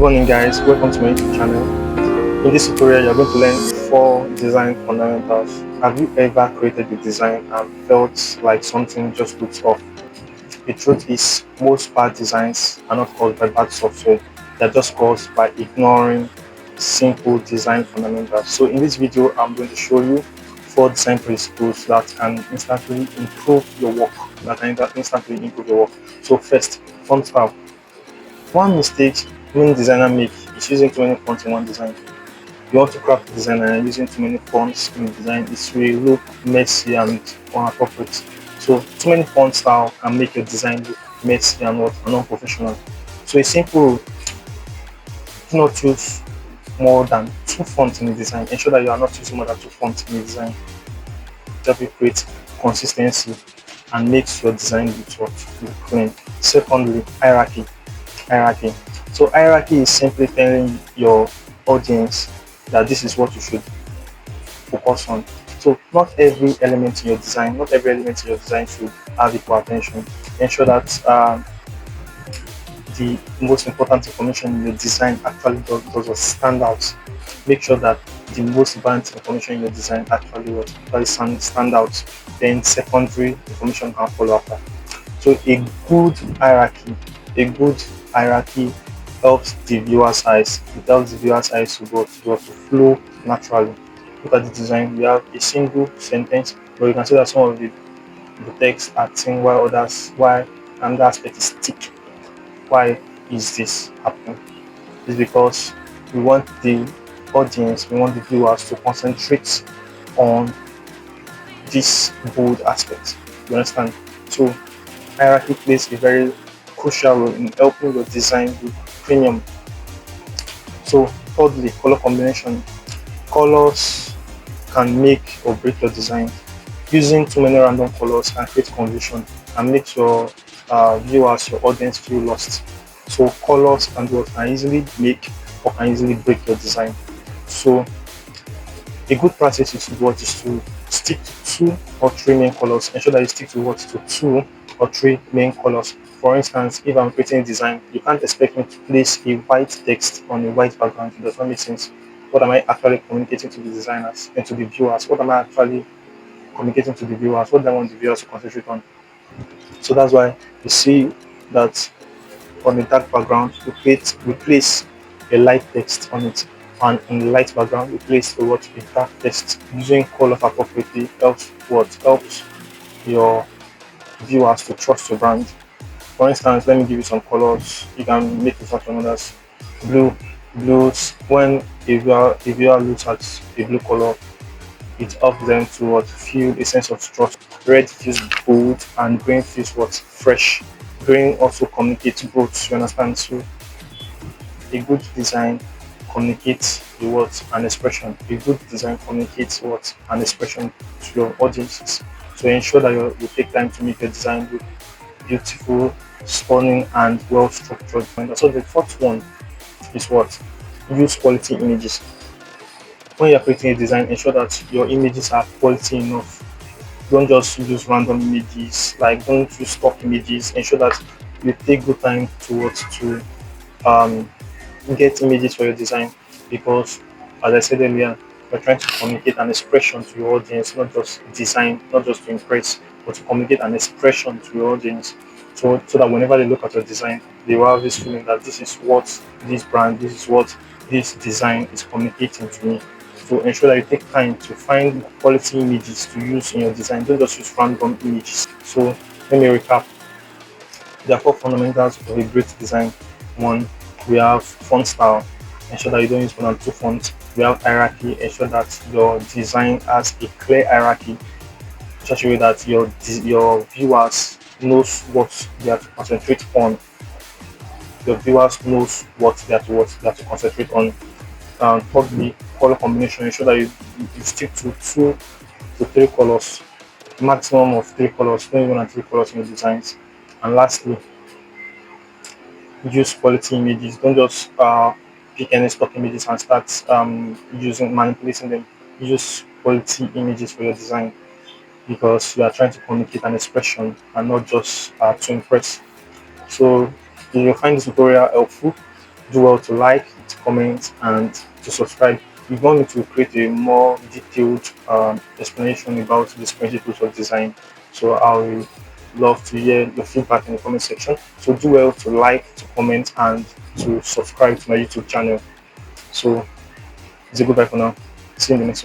Morning guys, welcome to my YouTube channel. In this tutorial, you're going to learn 4 design fundamentals. Have you ever created a design and felt like something just looks off? The truth is, most bad designs are not caused by bad software, they're just caused by ignoring simple design fundamentals. So in this video, I'm going to show you 4 design principles that can instantly improve your work. So first, font style. One mistake many designers make is using too many fonts in one design. You want to craft a design and using too many fonts in the design, it will look messy and inappropriate. So too many font style can make your design look messy and what and unprofessional. So a simple rule: do not use more than 2 fonts in the design. Ensure that you are not using more than 2 fonts in the design. That will create consistency and makes your design look clean. Secondly, hierarchy. So hierarchy is simply telling your audience that this is what you should focus on. So not every element in your design should have equal attention. Ensure that the most important information in your design actually does stand out. Make sure that the most important information in your design stand out. Then secondary information can follow after. So a good hierarchy helps the viewer's eyes. It helps the viewer's eyes to flow naturally. Look at the design. We have a single sentence, but you can see that some of the text are thin while another aspect is thick. Why is this happening? It's because we want the we want the viewers to concentrate on this bold aspect. You understand? So hierarchy plays a very crucial role in helping your design with premium. So thirdly, color combination. Colors can make or break your design. Using too many random colors can create confusion and make your viewers, your audience feel lost. So colors can easily make or can easily break your design. So a good practice is to stick to 2 or 3 main colors. Ensure that you stick to 2 or 3 main colors. For instance, if I'm creating a design, you can't expect me to place a white text on a white background. It does not make sense. What am I actually communicating to the designers and to the viewers? What am I actually communicating to the viewers? What do I want the viewers to concentrate on? So that's why you see that on a dark background, we place a light text on it, and in the light background, we place a dark text. Using colors appropriately helps your viewers to trust your brand. For instance, let me give you some colors. You can make research on others. Blue, blues. When a viewer looks at a blue color, it helps them to feel a sense of trust. Red feels bold and green feels fresh. Green also communicates growth. You understand? So a good design communicates the words and expression. A good design communicates what an expression to your audiences. So ensure that you take time to make your design look beautiful, stunning, and well structured. And so the fourth one is what? Use quality images. When you're creating a design, ensure that your images are quality enough. Don't just use random images, like don't use stock images. Ensure that you take good time to um, get images for your design, because as I said earlier, we're trying to communicate an expression to your audience, not just design, not just to impress, but to communicate an expression to your audience. So that whenever they look at your design, they will have this feeling that this is what this is what this design is communicating to me. So ensure that you take time to find quality images to use in your design. Don't just use random images. So let me recap. There are 4 fundamentals of a great design. One, we have font style. Ensure that you don't use more than 2 fonts. We have hierarchy. Ensure that your design has a clear hierarchy, such a way that your viewers knows what they have to concentrate on. Your viewers knows what they have to concentrate on. Thirdly, color combination. Ensure that you stick to 2 to 3 colors, maximum of 3 colors, no more than 3 colors in your designs. And lastly, use quality images. Don't just pick any stock images and start using manipulating them. Use quality images for your design, because you are trying to communicate an expression and not just to impress. So if you find this tutorial helpful, Do well to like, to comment, and to subscribe. If you want me to create a more detailed explanation about these principles of design, so I will love to hear your feedback in the comment section. So do well to like, to comment, and to subscribe to my YouTube channel. So it's a goodbye for now. See you in the next one.